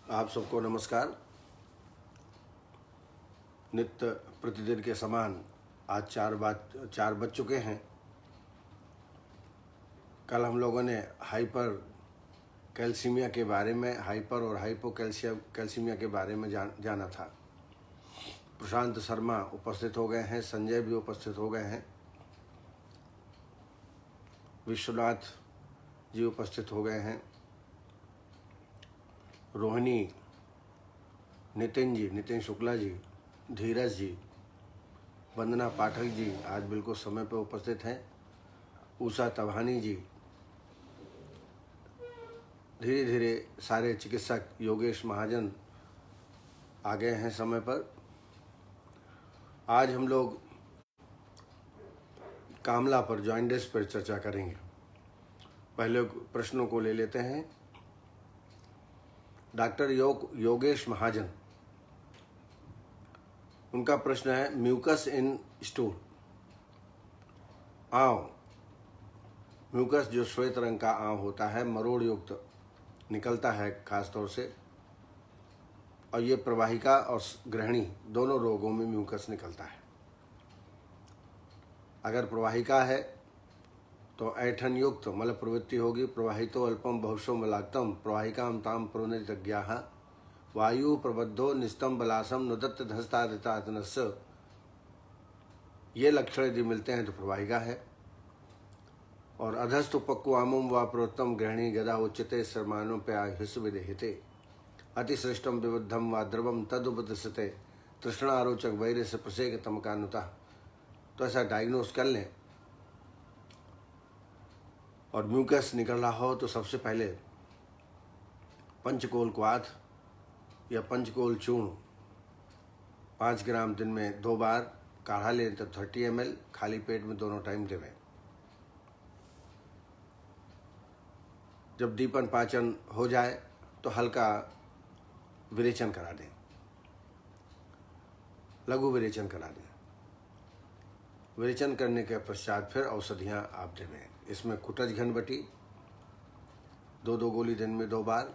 आप सबको नमस्कार। नित्य प्रतिदिन के समान आज 4 बज चुके हैं। कल हम लोगों ने हाइपर कैल्सीमिया के बारे में, हाइपर और हाइपोकैल्सीमिया के बारे में जाना था। प्रशांत शर्मा उपस्थित हो गए हैं, संजय भी उपस्थित हो गए हैं, विश्वनाथ जी उपस्थित हो गए हैं, रोहिणी, नितिन शुक्ला जी, धीरज जी, वंदना पाठक जी आज बिल्कुल समय पर उपस्थित हैं, उषा तवानी जी, धीरे धीरे सारे चिकित्सक, योगेश महाजन आ गए हैं समय पर। आज हम लोग कामला पर, जॉइंटिस पर चर्चा करेंगे। पहले प्रश्नों को ले लेते हैं। डॉक्टर योगेश महाजन, उनका प्रश्न है म्यूकस इन स्टूल। आंव, म्यूकस जो श्वेत रंग का आंव होता है, मरोड़ युक्त निकलता है खास तौर से, और ये प्रवाहिका और ग्रहणी दोनों रोगों में म्यूकस निकलता है। अगर प्रवाहिका है तो ऐठन युक्त मल प्रवृत्ति होगी। प्रवाहितो अल्पम बहुशो मलाक्तम प्रवाहिकाम ताम प्रोनितज्ञाः वायु प्रबद्धो निस्तम बलासम नुदत्त धस्तादितातनस्य। ये लक्षण यदि मिलते हैं तो प्रवाहिका है। और अधस्त उपक्वामम व प्रोत्तम ग्रहणी गदा उच्यते शर्माणों पे आहिस विदेहिते अतिश्रेष्ठम विबद्धम व द्रवम तदुपदस्यते तृष्णारोचक वैर से प्रसेक तमकानुता। तो ऐसा डायग्नोस कर लें। और म्यूकस निकल रहा हो तो सबसे पहले पंचकोल क्वाथ या पंचकोल चूर्ण 5 ग्राम दिन में 2 बार काढ़ा लें तो 30 ml खाली पेट में दोनों टाइम देवें। जब दीपन पाचन हो जाए तो हल्का विरेचन करा दें, लघु विरेचन करा दें। विरेचन करने के पश्चात फिर औषधियाँ आप देवें। इसमें कुटज घनबटी 2 गोली दिन में 2 बार,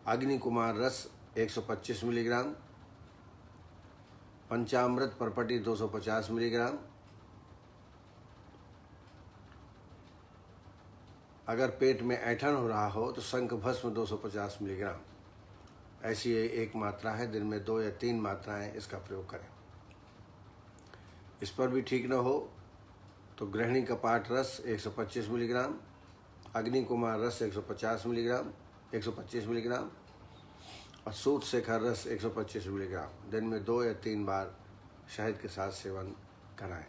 अग्नि कुमार रस 125 मिलीग्राम, पंचामृत परपटी 250 मिलीग्राम। अगर पेट में ऐंठन हो रहा हो तो शंख भस्म 250 मिलीग्राम। ऐसी एक मात्रा है, दिन में 2 या 3 मात्राएं इसका प्रयोग करें। इस पर भी ठीक न हो तो गृहिणी कपाट रस 125 मिलीग्राम, अग्नि कुमार रस 125 मिलीग्राम और सूत शेखर रस 125 मिलीग्राम दिन में 2 या 3 बार शहद के साथ सेवन कराएं।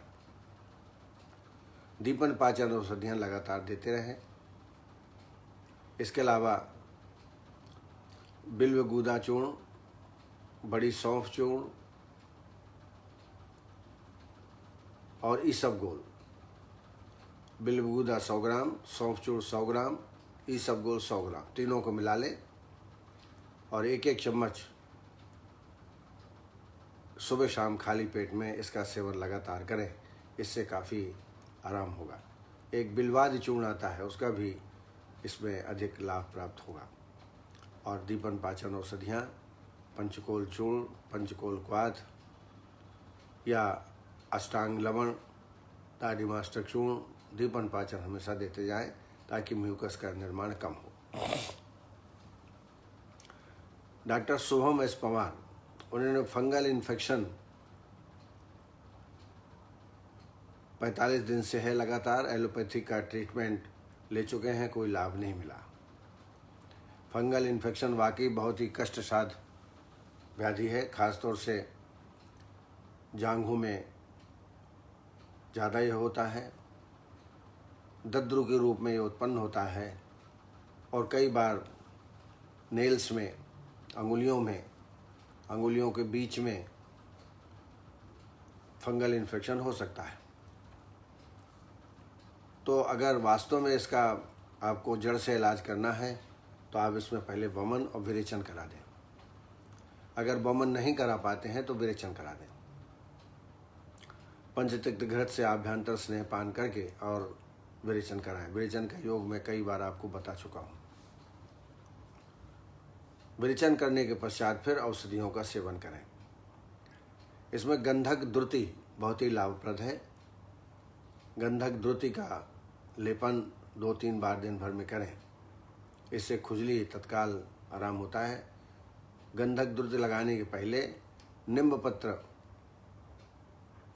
दीपन पाचन औषधियाँ लगातार देते रहें। इसके अलावा बिल्व गूदा चूर्ण, बड़ी सौंफ चूर्ण और ईसबगोल। बिल्वगूदा 100 ग्राम, सौंफ चूर्ण 100 ग्राम, ईसबगोल 100 ग्राम, तीनों को मिला लें और 1-1 चम्मच सुबह शाम खाली पेट में इसका सेवन लगातार करें। इससे काफ़ी आराम होगा। एक बिल्वादि चूर्ण आता है, उसका भी इसमें अधिक लाभ प्राप्त होगा। और दीपन पाचन औषधियाँ, पंचकोल चूर्ण, पंचकोल क्वाथ या अष्टांग लवण, दादिमास्टक चूर्ण, दीपन पाचन हमेशा देते जाएं ताकि म्यूकस का निर्माण कम हो। डॉक्टर शुभम एस पवार, उन्होंने फंगल इन्फेक्शन 45 दिन से है लगातार, एलोपैथी का ट्रीटमेंट ले चुके हैं, कोई लाभ नहीं मिला। फंगल इन्फेक्शन वाकई बहुत ही कष्टसाध्य व्याधि है, खासतौर से जांघों में ज़्यादा ये होता है। दद्रु के रूप में ये उत्पन्न होता है और कई बार नेल्स में, अंगुलियों के बीच में फंगल इन्फेक्शन हो सकता है। तो अगर वास्तव में इसका आपको जड़ से इलाज करना है तो आप इसमें पहले वमन और विरेचन करा दें। अगर वमन नहीं करा पाते हैं तो विरेचन करा दें। पंचतिक्त घृत से आभ्यंतर स्नेहपान करके और विरेचन कराएं। विरेचन का योग मैं कई बार आपको बता चुका हूँ। विरेचन करने के पश्चात फिर औषधियों का सेवन करें। इसमें गंधक द्रुति बहुत ही लाभप्रद है। गंधक द्रुति का लेपन 2-3 बार दिन भर में करें, इससे खुजली तत्काल आराम होता है। गंधक द्रुति लगाने के पहले नींब पत्र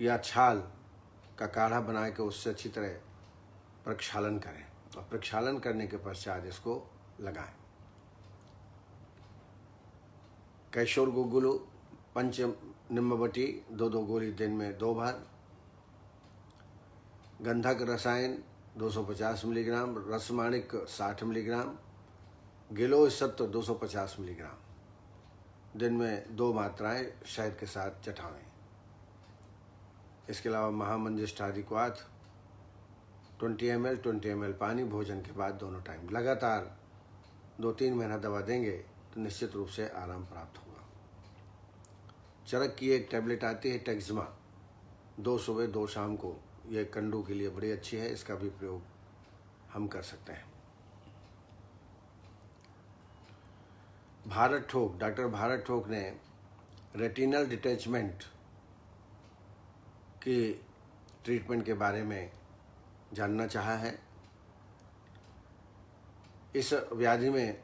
या छाल का काढ़ा बना के उससे अच्छी तरह प्रक्षालन करें और प्रक्षालन करने के पश्चात इसको लगाएं। कैशोर गुगुलू पंच निम्बवटी 2-2 गोली दिन में 2 बार। गंधक रसायन 250 मिलीग्राम, रसमाणिक 60 मिलीग्राम, गिलोय सत्व 250 मिलीग्राम दिन में 2 मात्राएं शहद के साथ चटावें। इसके अलावा महामंजिष्ठादि क्वाथ 20 ml पानी भोजन के बाद दोनों टाइम लगातार 2-3 महीना दवा देंगे तो निश्चित रूप से आराम प्राप्त होगा। चरक की एक टैबलेट आती है टेक्समा, 2 सुबह 2 शाम को, यह कंडू के लिए बड़ी अच्छी है, इसका भी प्रयोग हम कर सकते हैं। भारत ठोक, डॉक्टर भारत ठोक ने रेटिनल डिटैचमेंट की ट्रीटमेंट के बारे में जानना चाहा है। इस व्याधि में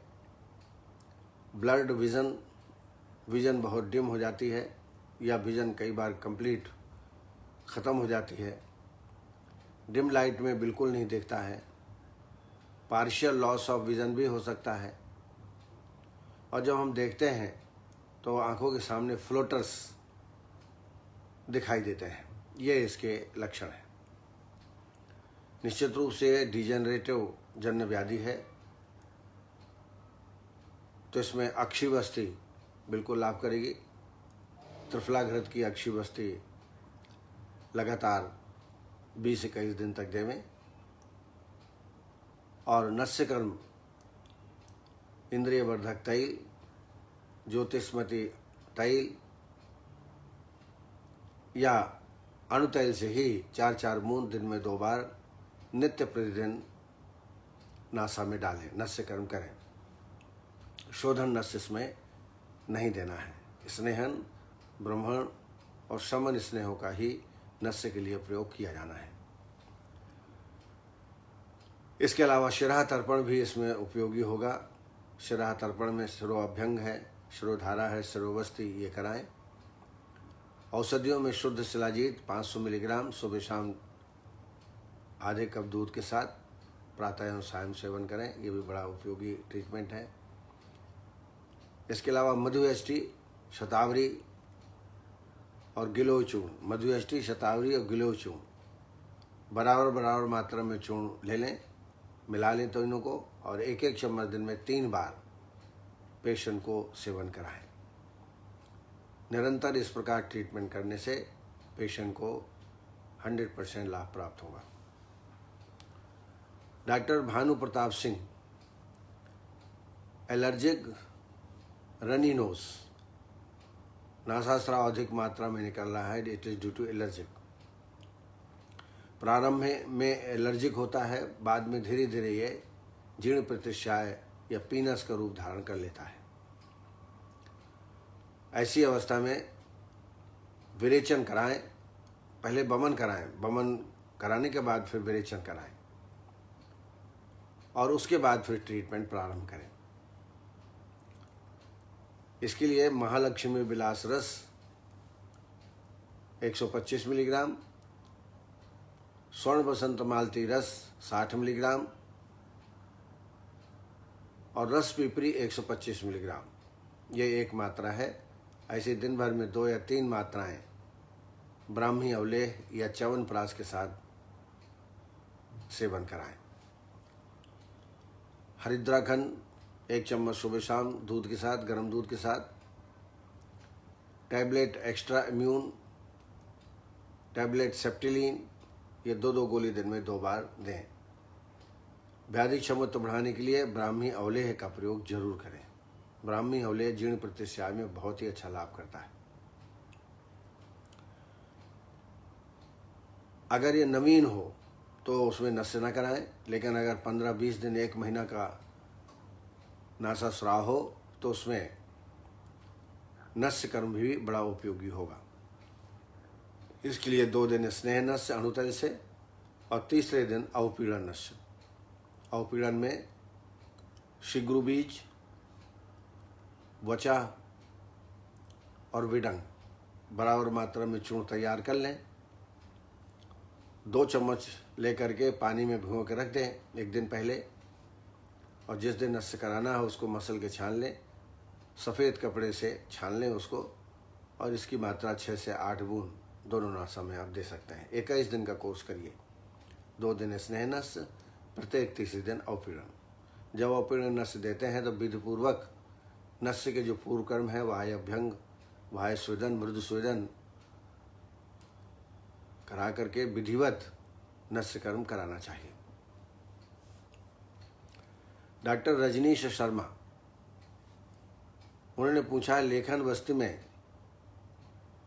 ब्लर्ड विज़न बहुत डिम हो जाती है या विज़न कई बार कंप्लीट ख़त्म हो जाती है। डिम लाइट में बिल्कुल नहीं दिखता है। पार्शियल लॉस ऑफ विज़न भी हो सकता है और जब हम देखते हैं तो आंखों के सामने फ्लोटर्स दिखाई देते हैं। ये इसके लक्षण हैं। निश्चित रूप से डिजेनरेटिव जन्य व्याधि है, तो इसमें अक्षीवस्ती बिल्कुल लाभ करेगी। त्रिफला घृत की अक्षीवस्ती लगातार 20-21 दिन तक देवें और नस्यकर्म इंद्रिय वर्धक तैल, ज्योतिष्मती तैल या अणुतैल से ही 4-4 बूंद दिन में 2 बार नित्य प्रतिदिन नासा में डालें, नस्यकर्म करें। शोधन नस्य इसमें नहीं देना है। स्नेहन, ब्रह्मण और शमन स्नेहों का ही नस्य के लिए प्रयोग किया जाना है। इसके अलावा शिरा तर्पण भी इसमें उपयोगी होगा। शिरा तर्पण में शिरोअभ्यंग है, शिरोधारा है, शिरोवस्ती, ये कराएं। औषधियों में शुद्ध शिलाजीत 500 मिलीग्राम सुबह शाम आधे कप दूध के साथ प्रातः एवं सायं सेवन करें, ये भी बड़ा उपयोगी ट्रीटमेंट है। इसके अलावा मधुएष्टि, शतावरी और गिलोय चूर्ण, मधुएष्टि, शतावरी और गिलोय चूर्ण बराबर मात्रा में चूर्ण ले लें, मिला लें तो इनों को और 1-1 चम्मच दिन में 3 बार पेशेंट को सेवन कराएं। निरंतर इस प्रकार ट्रीटमेंट करने से पेशेंट को 100% लाभ प्राप्त होगा। Doctor Bhanu Pratap Singh, allergic runny nose, नासास्राव अधिक मात्रा में निकल रहा है, it is due to allergic. प्रारंभ में एलर्जिक होता है, बाद में धीरे धीरे ये जीर्ण प्रतिशाय या पीनस का रूप धारण कर लेता है। ऐसी अवस्था में विरेचन कराएं, पहले बमन कराएं, बमन कराने के बाद फिर विरेचन कराएं और उसके बाद फिर ट्रीटमेंट प्रारंभ करें। इसके लिए महालक्ष्मी विलास रस 125 मिलीग्राम, स्वर्ण बसंत मालती रस 60 मिलीग्राम और रस पिपरी 125 मिलीग्राम, ये एक मात्रा है। ऐसे दिन भर में 2 या 3 मात्राएं ब्राह्मी अवलेह या च्यवनप्राश के साथ सेवन कराएं। हरिद्राखंड 1 चम्मच सुबह शाम दूध के साथ, गर्म दूध के साथ। टैबलेट एक्स्ट्रा इम्यून, टैबलेट सेप्टिलीन, ये 2-2 गोली दिन में 2 बार दें। व्याधि क्षमता बढ़ाने के लिए ब्राह्मी अवलेह का प्रयोग जरूर करें। ब्राह्मी अवलेह जीर्ण प्रतिशाय में बहुत ही अच्छा लाभ करता है। अगर ये नवीन हो तो उसमें नस्य न कराएं, लेकिन अगर 15-20 दिन 1 महीना का नासा स्राव हो तो उसमें नस्य कर्म भी बड़ा उपयोगी होगा। इसके लिए 2 दिन स्नेह नस्य अणुतल से और तीसरे दिन अवपीड़न नस्य। अवपीड़न में शिग्रु बीज, वचा और विडंग बराबर मात्रा में चूर्ण तैयार कर लें। 2 चम्मच लेकर के पानी में भिगो के रख दें 1 दिन पहले, और जिस दिन नस्य कराना है उसको मसल के छान लें, सफ़ेद कपड़े से छान लें उसको, और इसकी मात्रा 6 से 8 बूंद दोनों नासा में आप दे सकते हैं। 21 दिन का कोर्स करिए। 2 दिन स्नेह नस्य, प्रत्येक तीसरे दिन अवपीड़न। जब अवपीड़न नस्य देते हैं तो विधिपूर्वक नस्य के जो पूर्व कर्म है, वाह्य अभ्यंग, वाह्य स्वेदन, मृदु स्वेदन करा करके विधिवत नस्य कर्म कराना चाहिए। डॉक्टर रजनीश शर्मा, उन्होंने पूछा लेखन बस्ती में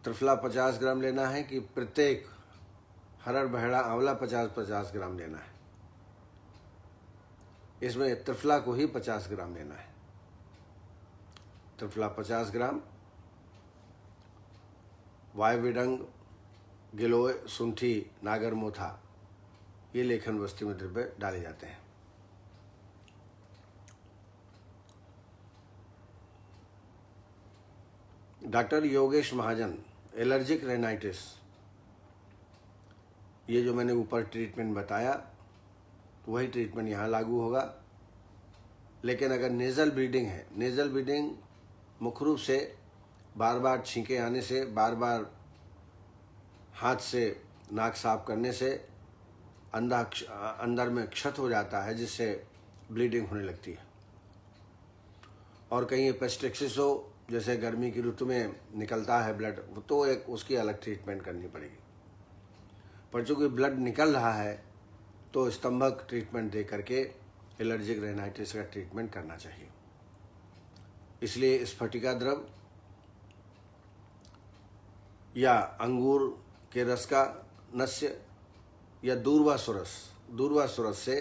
त्रिफला 50 ग्राम लेना है कि प्रत्येक हरड़ बहेड़ा आंवला 50-50 ग्राम लेना है। इसमें त्रिफला को ही 50 ग्राम लेना है। त्रिफला 50 ग्राम, वायविडंग, गिलोय, सुंठी, नागर मोथा, ये लेखन बस्ती में द्रव्य डाले जाते हैं। डॉक्टर योगेश महाजन, एलर्जिक रेनाइटिस, ये जो मैंने ऊपर ट्रीटमेंट बताया वही ट्रीटमेंट यहाँ लागू होगा। लेकिन अगर नेज़ल ब्लीडिंग है, नेज़ल ब्लीडिंग मुख्य रूप से बार बार छींके आने से, बार बार हाथ से नाक साफ करने से अंदर में क्षत हो जाता है, जिससे ब्लीडिंग होने लगती है। और कहीं एपिस्टेक्सिस हो, जैसे गर्मी की ऋतु में निकलता है ब्लड, तो एक उसकी अलग ट्रीटमेंट करनी पड़ेगी। पर चूँकि ब्लड निकल रहा है तो स्तंभक ट्रीटमेंट दे करके एलर्जिक रेनाइटिस का ट्रीटमेंट करना चाहिए। इसलिए स्फटिका द्रव या अंगूर के रस का नस्य या दूर्वा सुरस से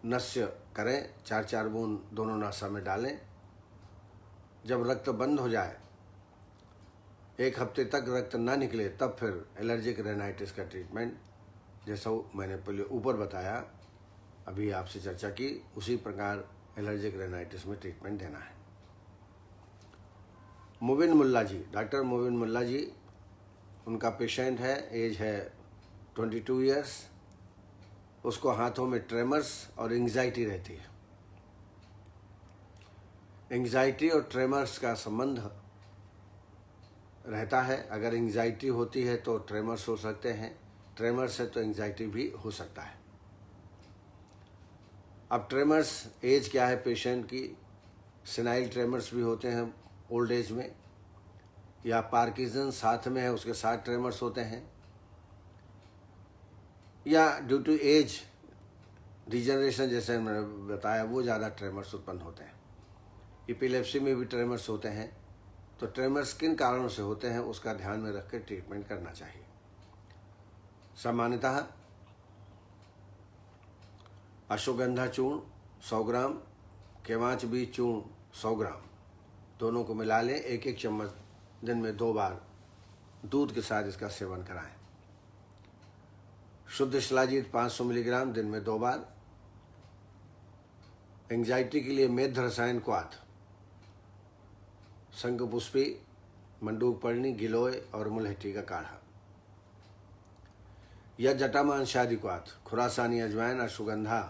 नस्य करें। 4-4 बूंद दोनों नासा में डालें। जब रक्त बंद हो जाए, 1 हफ्ते तक रक्त ना निकले, तब फिर एलर्जिक रेनाइटिस का ट्रीटमेंट, जैसा मैंने पहले ऊपर बताया, अभी आपसे चर्चा की, उसी प्रकार एलर्जिक रेनाइटिस में ट्रीटमेंट देना है। मुबिन मुल्ला जी, डॉक्टर मुबिन मुल्ला जी, उनका पेशेंट है, एज है 22 ईयर्स। उसको हाथों में ट्रेमर्स और एंग्जाइटी रहती है। एंग्जाइटी और ट्रेमर्स का संबंध रहता है। अगर एंग्जाइटी होती है तो ट्रेमर्स हो सकते हैं, ट्रेमर्स है तो एंग्जाइटी भी हो सकता है। अब ट्रेमर्स एज क्या है पेशेंट की, सेनाइल ट्रेमर्स भी होते हैं ओल्ड एज में, या पार्किंसन साथ में है उसके साथ ट्रेमर्स होते हैं, या ड्यू टू एज डिजनरेशन जैसे मैंने बताया वो ज़्यादा ट्रेमर्स उत्पन्न होते हैं। एपिलेप्सी में भी ट्रेमर्स होते हैं। तो ट्रेमर्स किन कारणों से होते हैं उसका ध्यान में रखकर ट्रीटमेंट करना चाहिए। सामान्यतः अश्वगंधा चूर्ण 100 ग्राम, केवांच बीज चूर्ण 100 ग्राम, दोनों को मिला लें। 1-1 चम्मच दिन में 2 बार दूध के साथ इसका सेवन कराएं। शुद्ध शिलाजीत 500 मिलीग्राम दिन में 2 बार। एंग्जाइटी के लिए मेध रसायन क्वाथ, शंखपुष्पी, मंडूक पर्णी, गिलोय और मुलहट्टी का काढ़ा, या जटामांसादि क्वाथ, खुरासानी अजवाइन, अश्वगंधा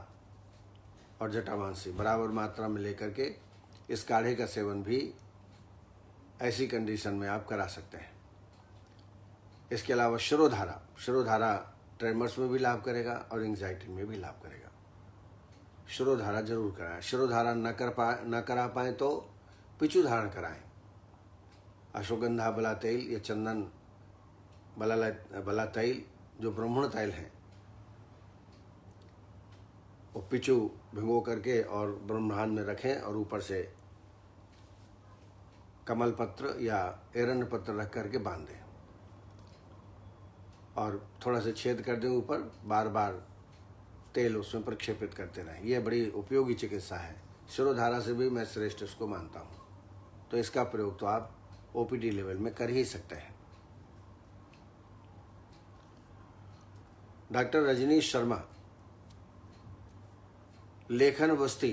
और जटामांसी बराबर मात्रा में लेकर के इस काढ़े का सेवन भी ऐसी कंडीशन में आप करा सकते हैं। इसके अलावा शिरोधारा ट्रेमर्स में भी लाभ करेगा और एंग्जाइटी में भी लाभ करेगा। शिरोधारा जरूर कराएं। शिरोधारा न करा पाए तो पिचू धारण कराएं। अश्वगंधा बला तेल या चंदन बला तेल जो ब्राह्मण तेल है, वो पिचू भिगो करके और ब्रह्मांड में रखें और ऊपर से कमल पत्र या एरंड पत्र रख करके बांध दें और थोड़ा सा छेद कर दें ऊपर, बार बार तेल उसमें प्रक्षेपित करते रहें। यह बड़ी उपयोगी चिकित्सा है शिरोधारा से भी मैं श्रेष्ठ इसको मानता हूँ। तो इसका प्रयोग तो आप ओपीडी लेवल में कर ही सकते हैं। डॉक्टर रजनीश शर्मा, लेखन वस्ती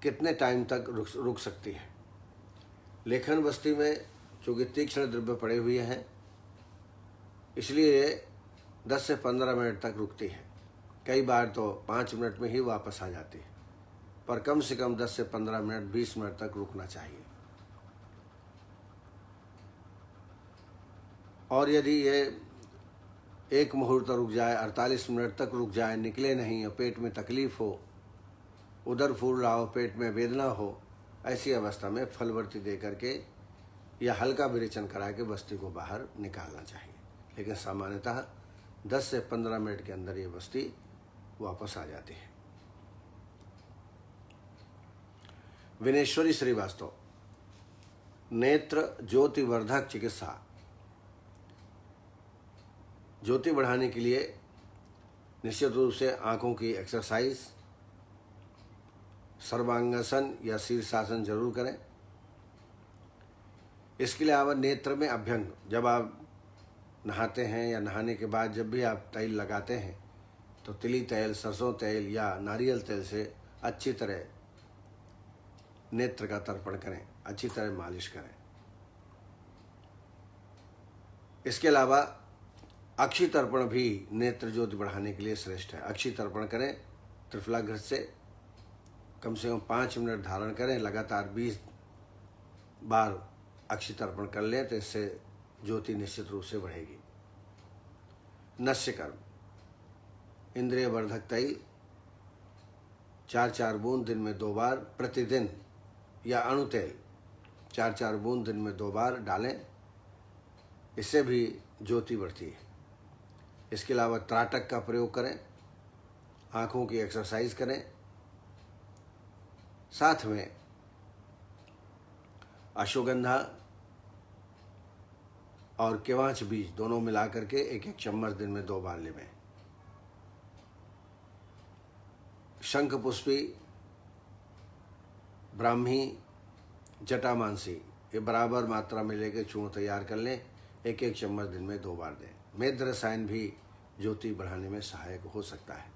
कितने टाइम तक रुक सकती है? लेखन वस्ती में चूँकि तीक्ष्ण द्रव्य पड़े हुए हैं, इसलिए 10 से 15 मिनट तक रुकती है। कई बार तो 5 मिनट में ही वापस आ जाती है, पर कम से कम 10 से 15 मिनट 20 मिनट तक रुकना चाहिए। और यदि ये एक मुहूर्त रुक जाए, 48 मिनट तक रुक जाए, निकले नहीं और पेट में तकलीफ हो, उदर फूल रहा हो, पेट में वेदना हो, ऐसी अवस्था में फलवर्ती दे करके या हल्का विरेचन करा के बस्ती को बाहर निकालना चाहिए। लेकिन सामान्यतः 10 से 15 मिनट के अंदर ये बस्ती वापस आ जाती है। विनेश्वरी श्रीवास्तव, नेत्र ज्योतिवर्धक चिकित्सा। ज्योति बढ़ाने के लिए निश्चित रूप से आँखों की एक्सरसाइज, सर्वांगासन या शीर्षासन जरूर करें। इसके अलावा नेत्र में अभ्यंग, जब आप नहाते हैं या नहाने के बाद जब भी आप तेल लगाते हैं तो तिली तेल, सरसों तेल या नारियल तेल से अच्छी तरह नेत्र का तर्पण करें, अच्छी तरह मालिश करें। इसके अलावा अक्षी तर्पण भी नेत्र ज्योति बढ़ाने के लिए श्रेष्ठ है। अक्षी तर्पण करें, त्रिफला घृत से कम 5 मिनट धारण करें, लगातार 20 बार अक्षी तर्पण कर लें तो इससे ज्योति निश्चित रूप से बढ़ेगी। नस्यकर्म, इंद्रिय वर्धक तेल 4-4 बूंद दिन में 2 बार प्रतिदिन, या अणु तेल 4-4 बूंद दिन में 2 बार डालें, इससे भी ज्योति बढ़ती है। इसके अलावा त्राटक का प्रयोग करें, आँखों की एक्सरसाइज करें, साथ में अश्वगंधा और केवांच बीज दोनों मिला करके 1-1 चम्मच दिन में 2 बार लें। शंख पुष्पी, ब्राह्मी, जटामांसी ये बराबर मात्रा में लेकर चूर्ण तैयार कर लें, 1-1 चम्मच दिन में 2 बार दें। मेद रसायन भी ज्योति बढ़ाने में सहायक हो सकता है।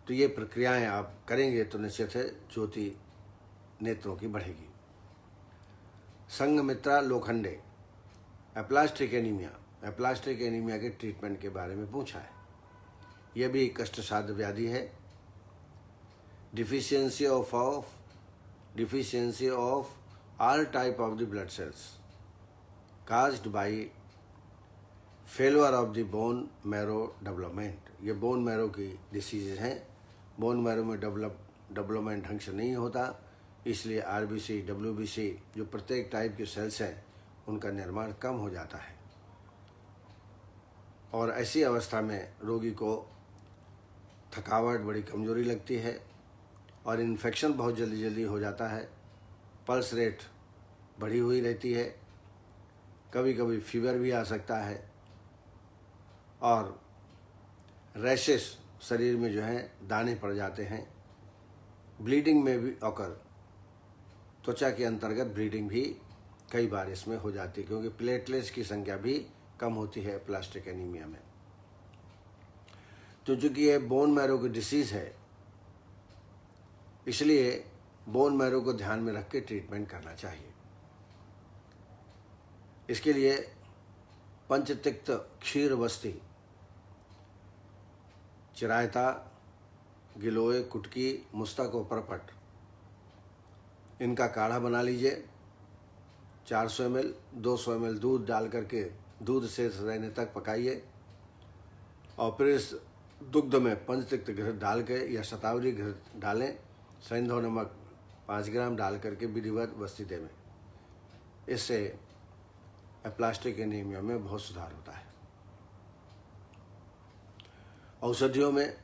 तो ये प्रक्रियाएं आप करेंगे तो निश्चित है ज्योति नेत्रों की बढ़ेगी। संघमित्रा लोखंडे, एप्लास्टिक एनीमिया के ट्रीटमेंट के बारे में पूछा है। यह भी कष्टसाध्य व्याधि है। Deficiency of all type of the blood cells caused by failure of the bone marrow development। ये बोन मैरो की डिसीजेज हैं। बोन मैरो में डेवलपमेंट ढंग से नहीं होता, इसलिए आरबीसी, डब्ल्यूबीसी जो प्रत्येक टाइप के सेल्स हैं उनका निर्माण कम हो जाता है, और ऐसी अवस्था में रोगी को थकावट, बड़ी कमजोरी लगती है और इन्फेक्शन बहुत जल्दी जल्दी हो जाता है। पल्स रेट बढ़ी हुई रहती है, कभी कभी फीवर भी आ सकता है, और रैशेस शरीर में जो है दाने पड़ जाते हैं। ब्लीडिंग में भी ऑकर, त्वचा के अंतर्गत ब्लीडिंग भी कई बार इसमें हो जाती है, क्योंकि प्लेटलेट्स की संख्या भी कम होती है प्लास्टिक एनीमिया में। तो चूँकि ये बोन मैरो की डिसीज़ है, इसलिए बोन मैरो को ध्यान में रख के ट्रीटमेंट करना चाहिए। इसके लिए पंचतिक्त क्षीर वस्ती, चिरायता, गिलोय, कुटकी, मुस्तक और परपट, इनका काढ़ा बना लीजिए। 400 ml 200 ml दूध डाल करके दूध से रहने तक पकाइए, और फिर इस दुग्ध में पंचतिक्त घृत डाल के या शतावरी घृत डालें, सैंधव नमक 5 ग्राम डाल करके विधिवत वस्ती देवें। इससे एप्लास्टिक एनीमिया में बहुत सुधार होता है। औषधियों में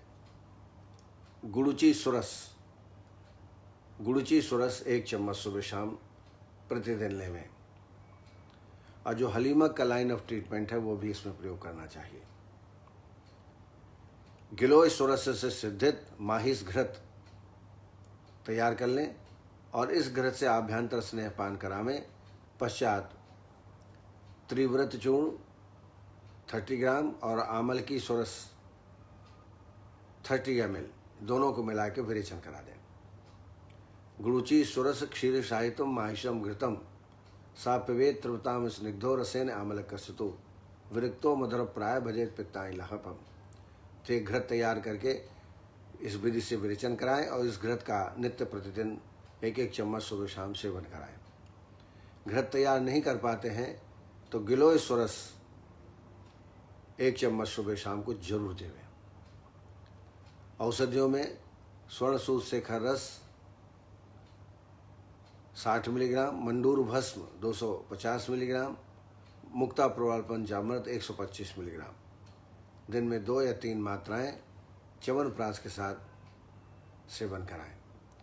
गुड़ुची सुरस 1 चम्मच सुबह शाम प्रतिदिन लेवें, और जो हलीमक का लाइन ऑफ ट्रीटमेंट है वो भी इसमें प्रयोग करना चाहिए। गिलोय सुरस से सिद्धित माहिस घृत तैयार कर लें और इस घृत से आभ्यंतर स्नेहपान करावें। पश्चात त्रिव्रत चूर्ण 30 ग्राम और आमल की सोरस 30 ml दोनों को मिला के विरेचन करा दें। गुरुचि सुरस क्षीर साहित्यम माहिषम घृतम सा पिबेत त्रिवताम स्निग्धो रसेन आमल कस्तु विरक्तो मधुर प्राय भजेत पित्ताई लहपम। तो एक घृत तैयार करके इस विधि से विरेचन कराएं और इस घृत का नित्य प्रतिदिन 1-1 चम्मच सुबह शाम सेवन कराएं। घृत तैयार नहीं कर पाते हैं तो गिलोय सुरस 1 चम्मच सुबह शाम को जरूर देवें। औषधियों में स्वर्णसूत शेखर रस 60 मिलीग्राम, मंडूर भस्म 250 मिलीग्राम, मुक्ता प्रवाल पंचामृत 125 मिलीग्राम दिन में 2 या 3 मात्राएं च्यवनप्राश के साथ सेवन कराएं।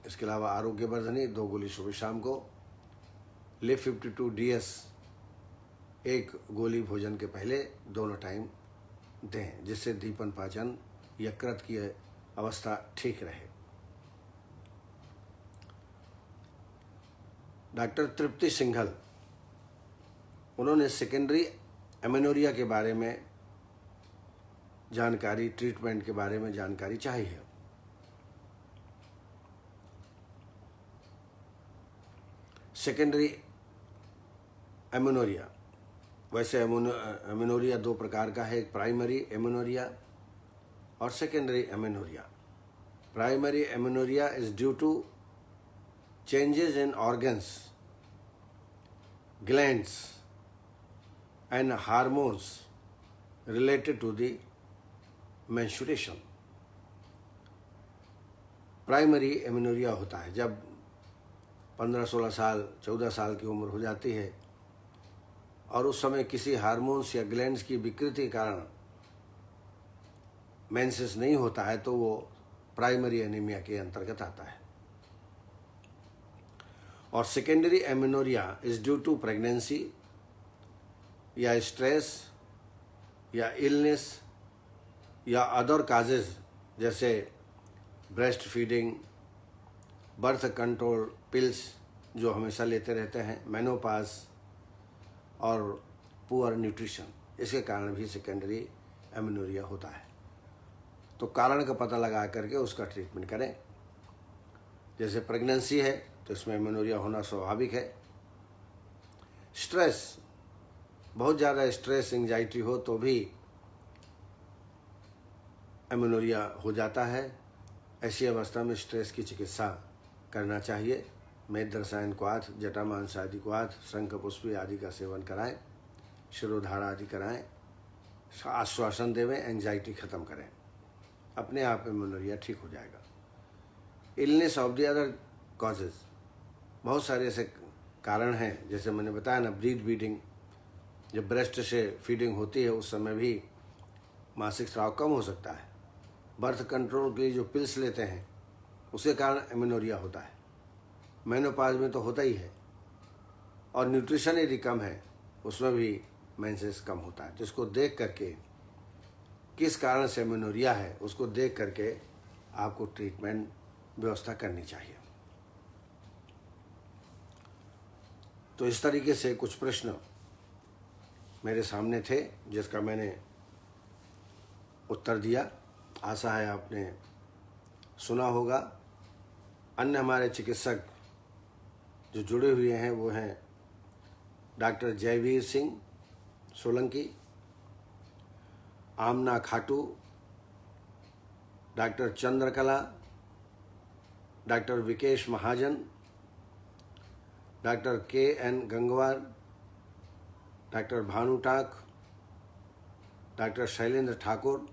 इसके अलावा आरोग्यवर्धनी 2 गोली सुबह शाम को, लिव 52 DS 1 गोली भोजन के पहले दोनों टाइम दें, जिससे दीपन पाचन यकृत की अवस्था ठीक रहे। डॉक्टर तृप्ति सिंघल, उन्होंने सेकेंडरी एमेनोरिया के बारे में जानकारी, ट्रीटमेंट के बारे में जानकारी चाहिए है। सेकेंडरी एमेनोरिया, वैसे एमेनोरिया 2 प्रकार का है, एक प्राइमरी एमेनोरिया और secondary amenorrhea. Primary amenorrhea is due to changes in organs, glands and hormones related to the menstruation. Primary amenorrhea होता है जब 15-16 साल 14 साल की उम्र हो जाती है और उस समय किसी हार्मोन्स या ग्लैंड्स की विकृति के कारण मेंसेस नहीं होता है तो वो प्राइमरी एनीमिया के अंतर्गत आता है। और secondary amenorrhea is due to pregnancy या स्ट्रेस या इलनेस या अदर काजेज जैसे breast feeding, birth control pills जो हमेशा लेते रहते हैं, मेनोपाज और पुअर न्यूट्रिशन, इसके कारण भी सेकेंडरी एमेनोरिया होता है। तो कारण का पता लगा करके उसका ट्रीटमेंट करें। जैसे प्रेगनेंसी है तो इसमें एमेनोरिया होना स्वाभाविक है। स्ट्रेस, बहुत ज़्यादा स्ट्रेस एंजाइटी हो तो भी एमेनोरिया हो जाता है। ऐसी अवस्था में स्ट्रेस की चिकित्सा करना चाहिए। मेद रसायन क्वाथ, जटामांस आदि क्वाथ, शंख पुष्पी आदि का सेवन कराएं, शिरोधारा आदि कराएं, आश्वासन देवें, एंजाइटी खत्म करें, अपने आप एमेनोरिया ठीक हो जाएगा। Illness of the other causes, बहुत सारे ऐसे कारण हैं, जैसे मैंने बताया ना, ब्रीथ फीडिंग, जब ब्रेस्ट से फीडिंग होती है उस समय भी मासिक स्राव कम हो सकता है। बर्थ कंट्रोल के लिए जो पिल्स लेते हैं उसके कारण एमेनोरिया होता है। मेनोपाज में तो होता ही है। और न्यूट्रिशन यदि कम है उसमें भी मेंसेस कम होता है। तो इसको देख करके, किस कारण से एमेनोरिया है उसको देख करके आपको ट्रीटमेंट व्यवस्था करनी चाहिए। तो इस तरीके से कुछ प्रश्न मेरे सामने थे जिसका मैंने उत्तर दिया। आशा है आपने सुना होगा। अन्य हमारे चिकित्सक जो जुड़े हुए हैं वो हैं doctor Jaiveer Singh Solanki, Aamna Khatu, doctor Chandrakala, doctor Vikesh Mahajan, doctor KN Gangwar, doctor Bhanu Tak, doctor Shailendra Thakur,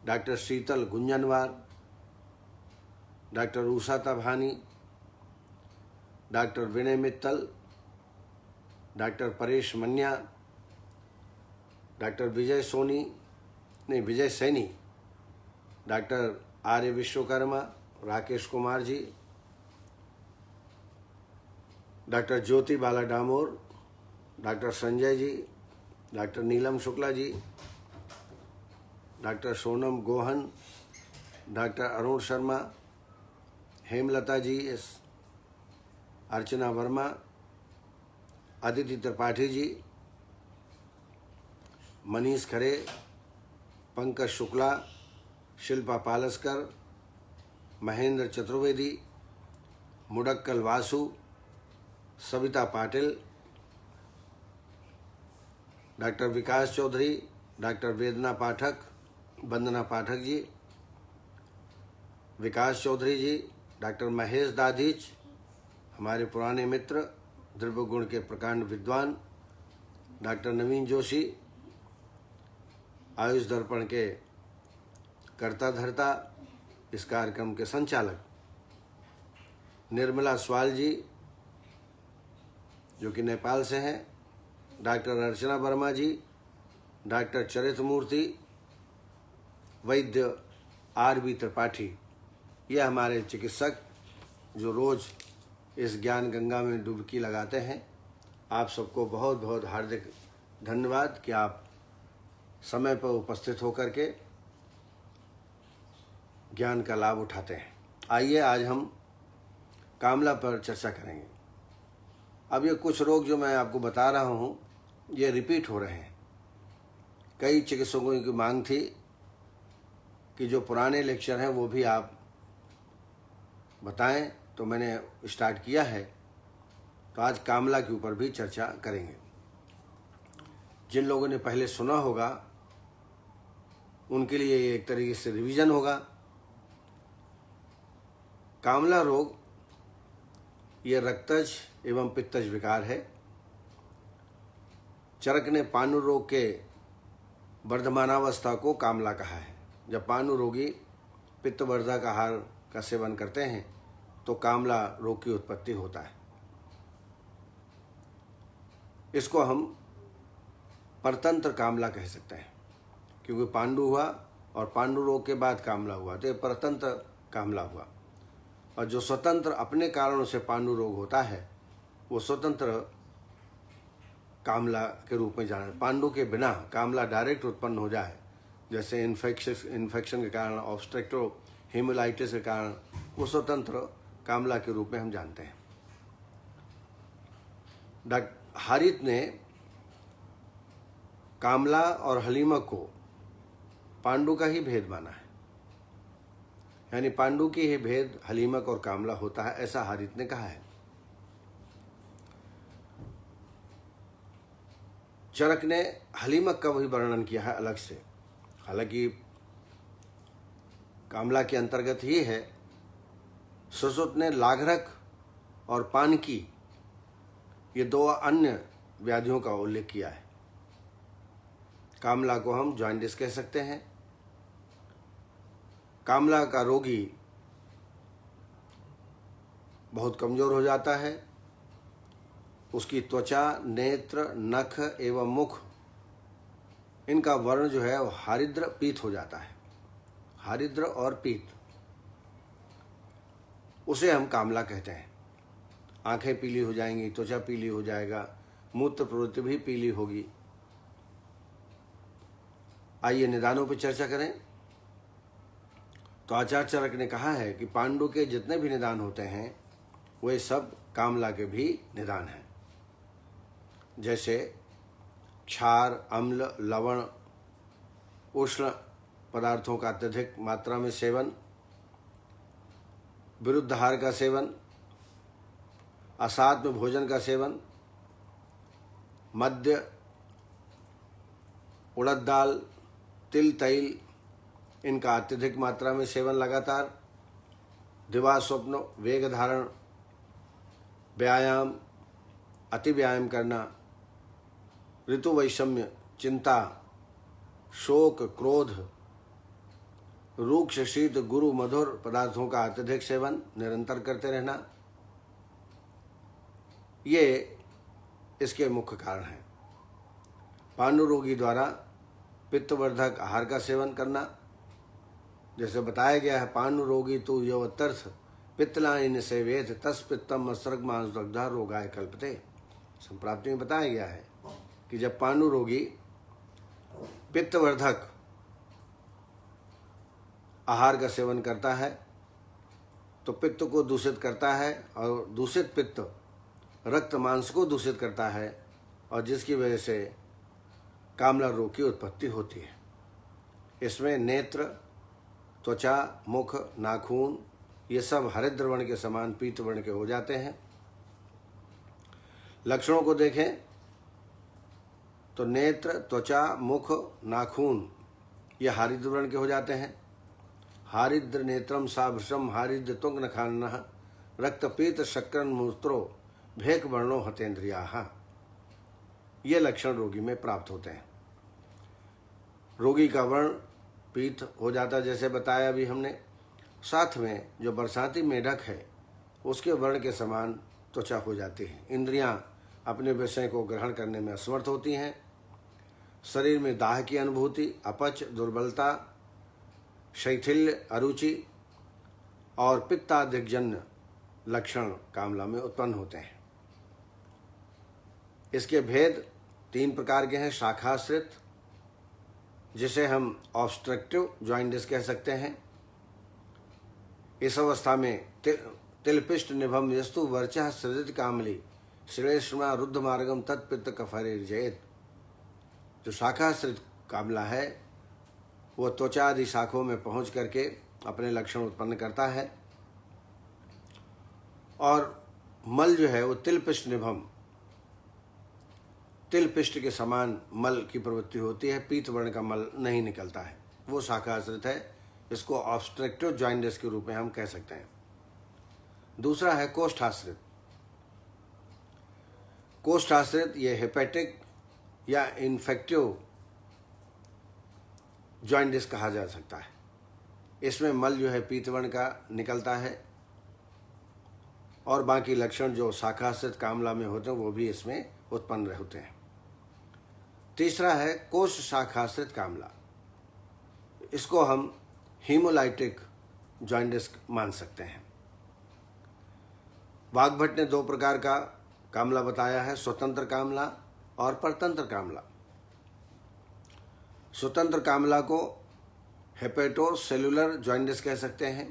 doctor Sheetal Gunjanwar, doctor Usha Tabhani, doctor Vinay Mittal, doctor Paresh Manya, doctor Vijay Saini, doctor Arya Vishwakarma, Rakesh Kumar ji, doctor Jyoti Bala Damor, doctor Sanjay ji, doctor Neelam Shukla ji, doctor Sonam Gohan, doctor Arun Sharma, Hemlata ji S, Archana Verma, Aditi Tripathi जी, मनीष खरे, पंकज शुक्ला, शिल्पा पालस्कर, महेंद्र चतुर्वेदी, मुडक्कल वासु, सविता पाटिल, डॉक्टर विकास चौधरी, डॉक्टर वेदना पाठक, वंदना पाठक जी, विकास चौधरी जी, डॉक्टर महेश दाधीच, हमारे पुराने मित्र, द्रव्य गुण के प्रकांड विद्वान, डॉक्टर नवीन जोशी, आयुष दर्पण के कर्ता धर्ता, इस कार्यक्रम के संचालक, निर्मला स्वाल जी जो कि नेपाल से हैं, डॉक्टर अर्चना वर्मा जी, डॉक्टर चरित मूर्ति, वैद्य आर.बी. त्रिपाठी, ये हमारे चिकित्सक जो रोज़ इस ज्ञान गंगा में डुबकी लगाते हैं। आप सबको बहुत बहुत हार्दिक धन्यवाद कि आप समय पर उपस्थित होकर के ज्ञान का लाभ उठाते हैं। आइए आज हम कामला पर चर्चा करेंगे। अब ये कुछ रोग जो मैं आपको बता रहा हूँ ये रिपीट हो रहे हैं। कई चिकित्सकों की मांग थी कि जो पुराने लेक्चर हैं वो भी आप बताएं, तो मैंने स्टार्ट किया है। तो आज कामला के ऊपर भी चर्चा करेंगे। जिन लोगों ने पहले सुना होगा उनके लिए एक तरीके से रिवीजन होगा। कामला रोग ये रक्तज एवं पित्तज विकार है। चरक ने पांडु रोग के वर्धमानावस्था को कामला कहा है। जब पांडु रोगी पित्तवर्धक आहार का सेवन करते हैं तो कामला रोग की उत्पत्ति होता है। इसको हम परतंत्र कामला कह सकते हैं, क्योंकि पांडु हुआ और पांडु रोग के बाद कामला हुआ, तो ये परतंत्र कामला हुआ। और जो स्वतंत्र अपने कारणों से पांडु रोग होता है वो स्वतंत्र कामला के रूप में जाना। पांडु के बिना कामला डायरेक्ट उत्पन्न हो जाए, जैसे इन्फेक्शन के कारण, ऑब्स्ट्रक्टिव हेमोलाइटिस के कारण, वो स्वतंत्र कामला के रूप में हम जानते हैं। डॉक्टर हारित ने कामला और हलीमक को पांडु का ही भेद माना है, यानी पांडु की ही भेद हलीमक और कामला होता है, ऐसा हारित ने कहा है। चरक ने हलीमक का भी वर्णन किया है अलग से, हालांकि कामला के अंतर्गत ही है। सुश्रुत ने लाघरक और पानकी ये दो अन्य व्याधियों का उल्लेख किया है। कामला को हम जॉन्डिस कह सकते हैं। कामला का रोगी बहुत कमजोर हो जाता है। उसकी त्वचा, नेत्र, नख एवं मुख, इनका वर्ण जो है वो हरिद्र पीत हो जाता है। हरिद्र और पीत, उसे हम कामला कहते हैं। आंखें पीली हो जाएंगी, त्वचा पीली हो जाएगा, मूत्र प्रवृत्ति भी पीली होगी। आइए निदानों पर चर्चा करें। तो आचार्य चरक ने कहा है कि पांडु के जितने भी निदान होते हैं वे सब कामला के भी निदान हैं। जैसे क्षार, अम्ल, लवण, उष्ण पदार्थों का अत्यधिक मात्रा में सेवन, विरुद्ध आहार का सेवन, असात्म भोजन का सेवन, मद्य, उड़द दाल, तिल, तैल, इनका अत्यधिक मात्रा में सेवन लगातार, दिवा स्वप्न, वेग धारण, व्यायाम, अति व्यायाम करना, ऋतु वैषम्य, चिंता, शोक, क्रोध, रूक्ष, शीत, गुरु, मधुर पदार्थों का अत्यधिक सेवन निरंतर करते रहना, ये इसके मुख्य कारण हैं। पांडु रोगी द्वारा पित्तवर्धक आहार का सेवन करना, जैसे बताया गया है, पांडु रोगी तो यवतर्थ पित्तलायन से वेद तस् पित्तम मस्रग मांस दग्धा रोगाय कल्पते। संप्राप्ति में बताया गया है कि जब पांडु रोगी पित्तवर्धक आहार का सेवन करता है तो पित्त को दूषित करता है और दूषित पित्त रक्त मांस को दूषित करता है और जिसकी वजह से कामला रोग की उत्पत्ति होती है। इसमें नेत्र, त्वचा, मुख, नाखून ये सब हरिद्र वर्ण के समान पीत वर्ण के हो जाते हैं। लक्षणों को देखें तो नेत्र, त्वचा, मुख, नाखून ये हरिद्र वर्ण के हो जाते हैं। हारिद्र नेत्रम साभृशम हारिद्र तुंग नखान्नः रक्तपीत शक्करन मूत्रो भेक वर्णो हतेन्द्रियाः। ये लक्षण रोगी में प्राप्त होते हैं। रोगी का वर्ण पीत हो जाता जैसे बताया अभी हमने। साथ में जो बरसाती मेढक है उसके वर्ण के समान त्वचा हो जाती है। इंद्रियां अपने विषय को ग्रहण करने में असमर्थ होती हैं। शरीर में दाह की अनुभूति, अपच, दुर्बलता, शैथिल्य, अरुचि और पित्तादिजन्य लक्षण कामला में उत्पन्न होते हैं। इसके भेद 3 प्रकार के हैं। शाखाश्रित, जिसे हम ऑब्स्ट्रक्टिव जॉइंटिस कह सकते हैं। इस अवस्था में तिलपिष्ट निभम यस्तु वर्चः सृजित कामली श्रेष्मा रुद्ध मार्गम तत्पित्त कफरेर्जयेत। जो शाखाश्रित कामला है वो त्वचा आदि शाखों में पहुंच करके अपने लक्षण उत्पन्न करता है और मल जो है वो तिलपिष्ट निभम, तिलपिष्ट के समान मल की प्रवृत्ति होती है। पीत वर्ण का मल नहीं निकलता है, वो शाखाश्रित है। इसको ऑब्स्ट्रक्टिव जॉइंटिस के रूप में हम कह सकते हैं। दूसरा है कोष्ठाश्रित। कोष्ठाश्रित ये हेपेटिक या इन्फेक्टिव जॉइंटिस कहा जा सकता है। इसमें मल जो है पीत वर्ण का निकलता है और बाकी लक्षण जो शाखाश्रित कामला में होते हैं वो भी इसमें उत्पन्न होते हैं। तीसरा है कोष्ठ शाखाश्रित कामला। इसको हम हीमोलाइटिक जॉइंटिस मान सकते हैं। वाग्भट ने 2 प्रकार का कामला बताया है, स्वतंत्र कामला और परतंत्र कामला। स्वतंत्र कामला को हेपेटोसेलुलर जॉइंटिस कह सकते हैं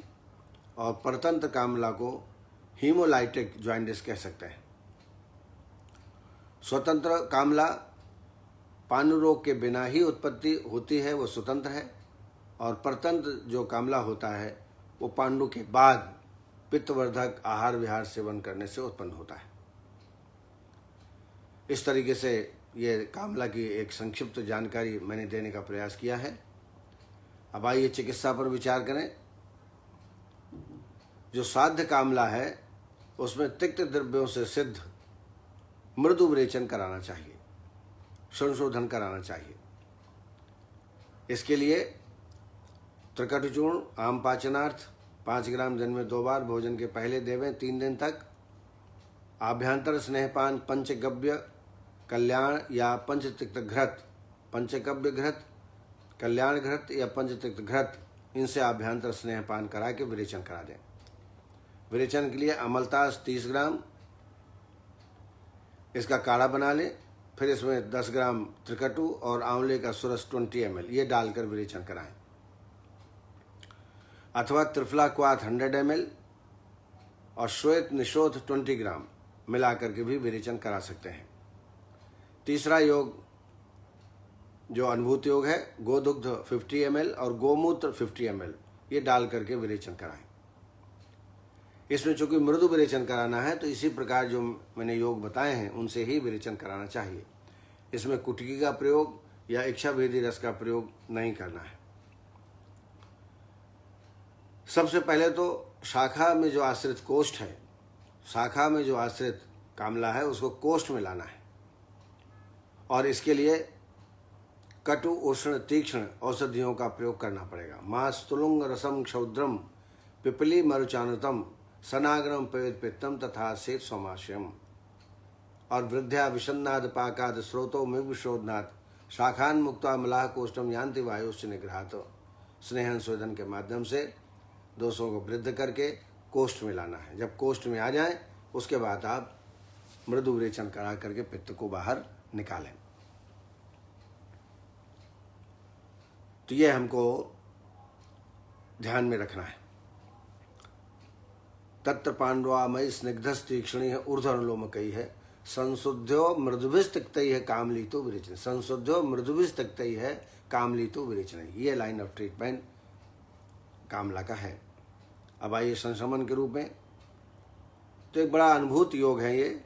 और परतंत्र कामला को हीमोलाइटिक जॉइंटिस कह सकते हैं। स्वतंत्र कामला पांडु रोग के बिना ही उत्पत्ति होती है, वो स्वतंत्र है। और परतंत्र जो कामला होता है वो पांडु के बाद पित्तवर्धक आहार विहार सेवन करने से उत्पन्न होता है। इस तरीके से ये कामला की एक संक्षिप्त जानकारी मैंने देने का प्रयास किया है। अब आइए चिकित्सा पर विचार करें। जो साध्य कामला है उसमें तिक्त द्रव्यों से सिद्ध मृदु विरेचन कराना चाहिए, संशोधन कराना चाहिए। इसके लिए त्रिकटचूर्ण आम पाचनार्थ 5 ग्राम दिन में 2 बार भोजन के पहले देवें 3 दिन तक। आभ्यंतर स्नेहपान पंचगव्य कल्याण या पंचतिक्त घृत, पंचगव्य घृत, कल्याण घृत या पंचतिक्त घृत, इनसे आभ्यंतर स्नेहपान करा के विरेचन करा दें। विरेचन के लिए अमलतास 30 ग्राम इसका काढ़ा बना लें। फिर इसमें 10 ग्राम त्रिकटु और आंवले का सुरस 20 ml ये डालकर विरेचन कराएं। अथवा त्रिफला क्वाथ 100 ml और श्वेत निशोध 20 ग्राम मिलाकर के भी विरेचन करा सकते हैं। तीसरा योग जो अनुभूति योग है, गोदुग्ध 50 ml और गोमूत्र 50 ml ये डाल करके विरेचन कराएं। इसमें चूंकि मृदु विरेचन कराना है तो इसी प्रकार जो मैंने योग बताए हैं उनसे ही विरेचन कराना चाहिए। इसमें कुटकी का प्रयोग या इच्छाभेदी रस का प्रयोग नहीं करना है। सबसे पहले तो शाखा में जो आश्रित कोष्ठ है, शाखा में जो आश्रित कामला है उसको कोष्ठ में लाना है और इसके लिए कटु उष्ण तीक्ष्ण औषधियों का प्रयोग करना पड़ेगा। मास तुलुंग रसम क्षौद्रम पिपली मरुचानुतम सनाग्रम पेद पित्तम तथा सेत सोमाश्यम और वृद्ध्या विषन्नाद पाकाद स्रोतो में विशोधनाथ शाखान मुक्ता मलाह कोष्ठम यान्ति वायुश्च निग्रहात। स्नेहन शोधन के माध्यम से दोषों को वृद्ध करके कोष्ठ में लाना है। जब कोष्ठ में आ जाए उसके बाद आप मृदु विरेचन करा करके पित्त को बाहर निकालें। तो ये हमको ध्यान में रखना है। तत्र पांडवामयी स्निग्धस्तीक्ष्णी ऊर्ध्वनुलोमकई है संशुद्ध्यो मृदुभिस्तक्तई है कामलीतो विरेचन। संशुद्ध्यो मृदुभिस्तक्तई है कामलीतो विरेचन, ये लाइन ऑफ ट्रीटमेंट कामला का है। अब आइए संशमन के रूप में, तो एक बड़ा अनुभूत योग है ये।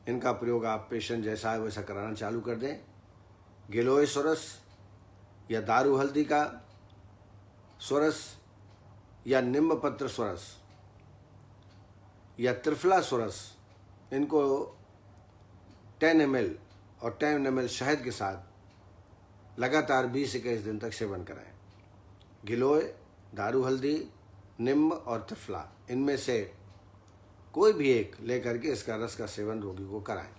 इनका प्रयोग आप पेशेंट जैसा है वैसा कराना चालू कर दें। गिलोय स्वरस या दारू हल्दी का स्वरस या नींब पत्र स्वरस या त्रिफला स्वरस, इनको 10 ml और 10 ml शहद के साथ लगातार 20-21 दिन तक सेवन कराएं। गिलोय, दारू हल्दी, नींब और त्रिफला, इनमें से कोई भी एक लेकर के इसका रस का सेवन रोगी को कराएं।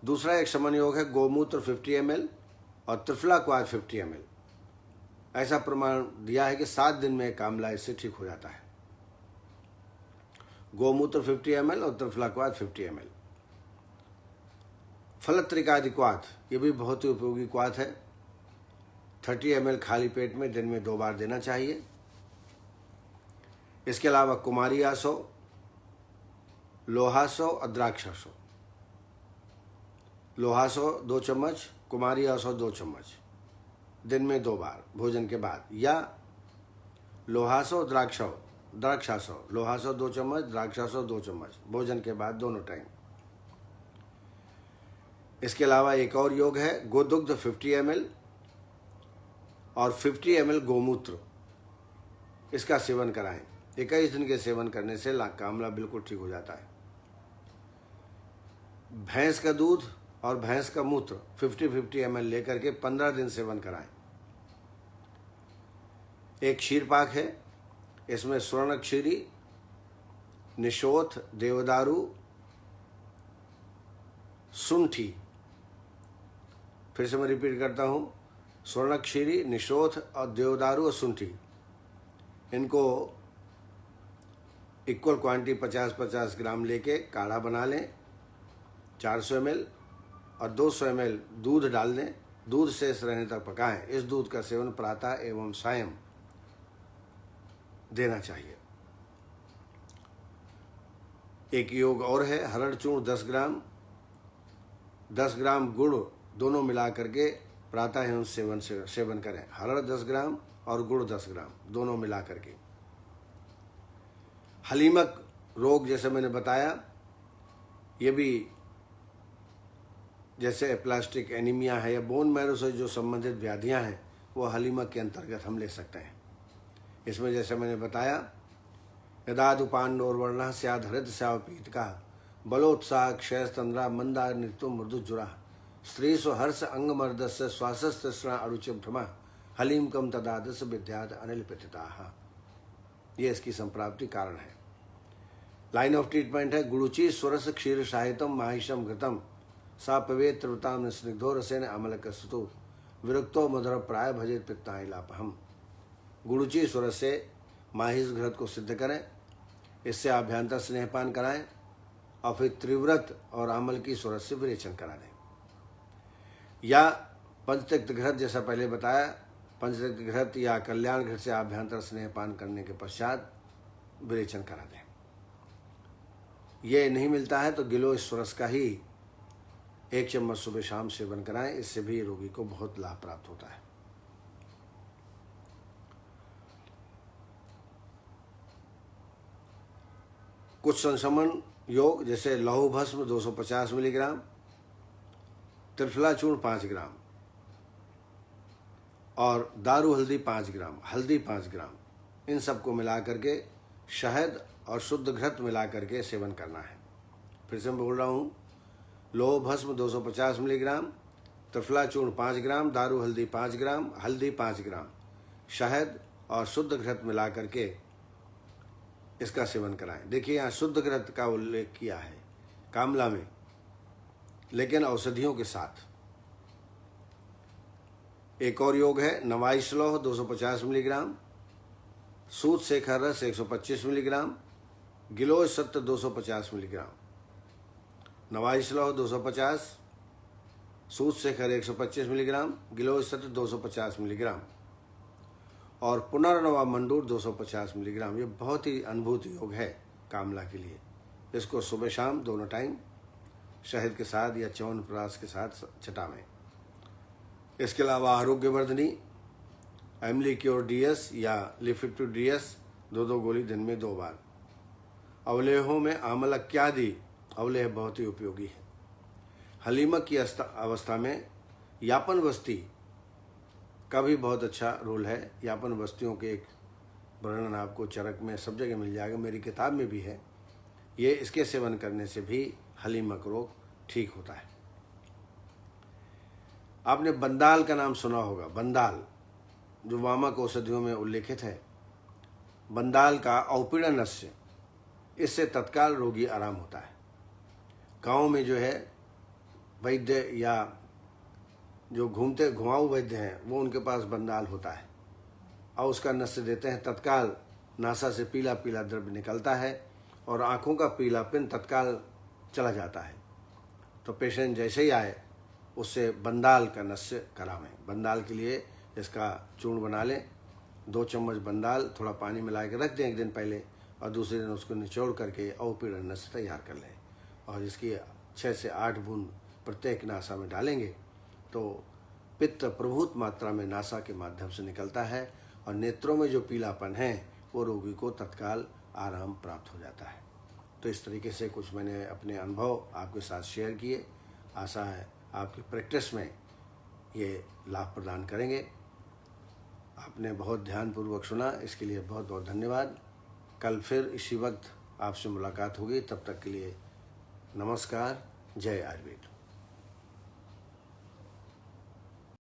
दूसरा एक शमन योग है गोमूत्र 50 ml और त्रिफला क्वाथ 50 ml। ऐसा प्रमाण दिया है कि 7 दिन में कामला इससे ठीक हो जाता है। गोमूत्र 50 ml और त्रिफला क्वाथ 50 ml। फलत्रिकादि क्वाथ, ये भी बहुत ही उपयोगी क्वाथ है। 30 ml खाली पेट में दिन में 2 बार देना चाहिए। इसके अलावा कुमारी आसो, लोहासो और द्राक्षासो। लोहासो 2 चम्मच, कुमारी आसो 2 चम्मच, दिन में 2 बार भोजन के बाद। या लोहासो द्राक्षासो, लोहासो 2 चम्मच, द्राक्षासो 2 चम्मच, भोजन के बाद दोनों टाइम। इसके अलावा एक और योग है गोदुग्ध 50 ml और 50 ml गोमूत्र, इसका सेवन कराएं। 21 दिन के सेवन करने से कामला बिल्कुल ठीक हो जाता है। भैंस का दूध और भैंस का मूत्र 50-50 ml लेकर के 15 दिन सेवन कराएं। एक क्षीर पाक है, इसमें स्वर्ण क्षीरी, निशोथ, देवदारू, सुंठी, फिर से मैं रिपीट करता हूँ, स्वर्ण क्षीरी, निशोथ और देवदारू और सुंठी, इनको इक्वल क्वांटिटी 50-50 ग्राम लेके काढ़ा बना लें। 400 ml और 200 ml दूध डाल दें, दूध शेष रहने तक पकाएं। इस दूध का सेवन प्रातः एवं सायं देना चाहिए। एक योग और है हरड़ चूर्ण 10 ग्राम, 10 ग्राम गुड़ दोनों मिला करके प्रातः एवं सेवन करें। हरड़ 10 ग्राम और गुड़ 10 ग्राम दोनों मिला करके। हलीमक रोग जैसे मैंने बताया, ये भी जैसे प्लास्टिक एनीमिया है या बोन मैरो से जो संबंधित व्याधियां हैं, वो हलीमक के अंतर्गत हम ले सकते हैं। इसमें जैसे मैंने बताया, यदादुपान्नोर्वर्ण स्याद हृद स्यावपीत का बलोत्साह क्षय तंद्रा मंदा नृत्यो मृदुजुरा स्त्री हर्ष अंग मर्दस्य श्वासस्तृष्णा अरुचिम भ्रमा हलीम कम तदादस विद्याद अनिल पिता। ये इसकी संप्राप्ति कारण है। लाइन ऑफ ट्रीटमेंट है गुरुचि स्वरस क्षीर साहितम माहिषम घृतम सा पवेत्रताम स्निग्धो रसेन अमल कसुतो विरक्तो मधुर प्राय भजित पित्ताइलापहम। गुरुचि स्वरस से माहिष घृत को सिद्ध करें, इससे आभ्यंतर स्नेहपान कराएं और फिर त्रिव्रत और आमल की स्वरस से विरेचन करा दें। या पंचतिक्त घृत जैसा पहले बताया, पंचतिक्त घृत या कल्याण घृत से आभ्यंतर स्नेहपान करने के पश्चात विरेचन करा दें। ये नहीं मिलता है तो गिलोय स्वरस का ही 1 चम्मच सुबह शाम सेवन कराएं, इससे भी रोगी को बहुत लाभ प्राप्त होता है। कुछ संशमन योग जैसे लौह भस्म 250 मिलीग्राम, त्रिफला चूर्ण 5 ग्राम और दारू हल्दी 5 ग्राम, हल्दी 5 ग्राम, इन सबको मिला करके शहद और शुद्ध घृत मिला करके सेवन करना है। फिर से मैं बोल रहा हूँ, लौह भस्म 250 मिलीग्राम, त्रिफला चूर्ण 5 ग्राम, दारू हल्दी 5 ग्राम, हल्दी 5 ग्राम, शहद और शुद्ध घृत मिला करके इसका सेवन कराएं। देखिए यहाँ शुद्ध घृत का उल्लेख किया है कामला में, लेकिन औषधियों के साथ। एक और योग है नवाई श्लोह 250 मिलीग्राम, सूत शेखर रस 125 मिलीग्राम, गिलोय सत्व 250 मिलीग्राम। नवाई श्लोह 250, सूत शेखर 125 मिलीग्राम, गिलोय सत्व 250 मिलीग्राम। और पुनर्नवा मंडूर 250 मिलीग्राम। ये बहुत ही अद्भुत योग है कामला के लिए। इसको सुबह शाम दोनों टाइम शहद के साथ या च्यवनप्राश के साथ चटावें। इसके अलावा आरोग्यवर्धनी एमली क्योर डीएस या लिफिप्टू डीएस 2 गोली दिन में 2 बार। अवलेहों में आमलक्यादि अवलेह बहुत ही उपयोगी है। हलीमक की अवस्था में यापन वस्ती का भी बहुत अच्छा रोल है। यापन वस्तियों के एक वर्णन आपको चरक में सब जगह मिल जाएगा, मेरी किताब में भी है। ये इसके सेवन करने से भी हलीमक रोग ठीक होता है। आपने बंदाल का नाम सुना होगा। बंदाल जो वामक औषधियों में उल्लेखित है। बंदाल का औपीड़नस्य, इससे तत्काल रोगी आराम होता है। गांव में जो है वैद्य या जो घूमते घुमाऊ वैद्य हैं वो उनके पास बंदाल होता है और उसका नस्य देते हैं। तत्काल नासा से पीला पीला द्रव्य निकलता है और आँखों का पीलापन तत्काल चला जाता है। तो पेशेंट जैसे ही आए उससे बंदाल का नस्य करावें। बंदाल के लिए इसका चूर्ण बना लें। 2 चम्मच बंदाल थोड़ा पानी मिला के रख दें एक दिन पहले और दूसरे दिन उसको निचोड़ करके औपीड़न नस्य तैयार कर लें और इसकी 6 से 8 बूंद प्रत्येक नासा में डालेंगे तो पित्त प्रभुत मात्रा में नासा के माध्यम से निकलता है और नेत्रों में जो पीलापन है वो रोगी को तत्काल आराम प्राप्त हो जाता है। तो इस तरीके से कुछ मैंने अपने अनुभव आपके साथ शेयर किए। आशा है आपकी प्रैक्टिस में ये लाभ प्रदान करेंगे। आपने बहुत ध्यानपूर्वक सुना, इसके लिए बहुत बहुत धन्यवाद। कल फिर इसी वक्त आपसे मुलाकात होगी। तब तक के लिए नमस्कार। जय आयुर्वेद।